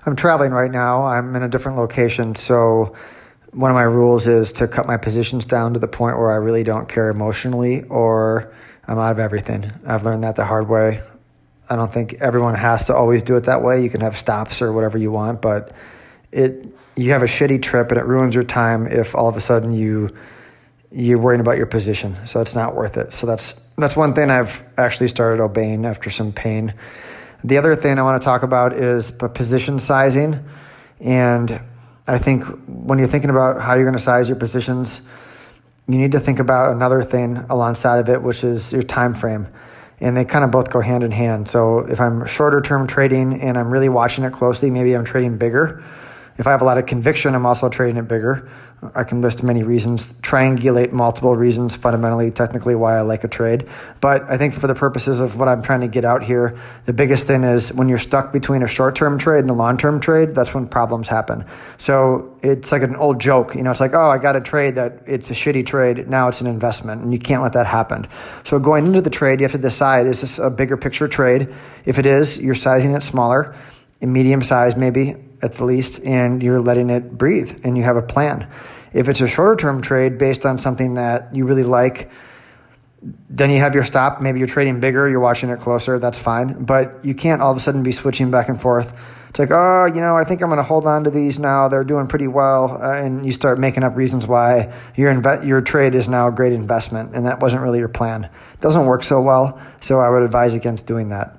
I'm traveling right now. I'm in a different location. So one of my rules is to cut my positions down to the point where I really don't care emotionally or I'm out of everything. I've learned that the hard way. I don't think everyone has to always do it that way. You can have stops or whatever you want, but you have a shitty trip and it ruins your time if all of a sudden you're worrying about your position. So it's not worth it. So that's one thing I've actually started obeying after some pain. The other thing I want to talk about is position sizing. And I think when you're thinking about how you're going to size your positions, you need to think about another thing alongside of it, which is your time frame. And they kind of both go hand in hand. So if I'm shorter term trading and I'm really watching it closely, maybe I'm trading bigger. If I have a lot of conviction, I'm also trading it bigger. I can list many reasons, triangulate multiple reasons, fundamentally, technically why I like a trade. But I think for the purposes of what I'm trying to get out here, the biggest thing is when you're stuck between a short-term trade and a long-term trade, that's when problems happen. So it's like an old joke. It's like, oh, I got a trade that it's a shitty trade. Now it's an investment, and you can't let that happen. So going into the trade, you have to decide, is this a bigger picture trade? If it is, you're sizing it smaller, in medium size maybe, at the least, and you're letting it breathe and you have a plan. If it's a shorter term trade based on something that you really like, then you have your stop. Maybe you're trading bigger, you're watching it closer, that's fine. But you can't all of a sudden be switching back and forth. It's like, I think I'm going to hold on to these now. They're doing pretty well. And you start making up reasons why your trade is now a great investment. And that wasn't really your plan. It doesn't work so well. So I would advise against doing that.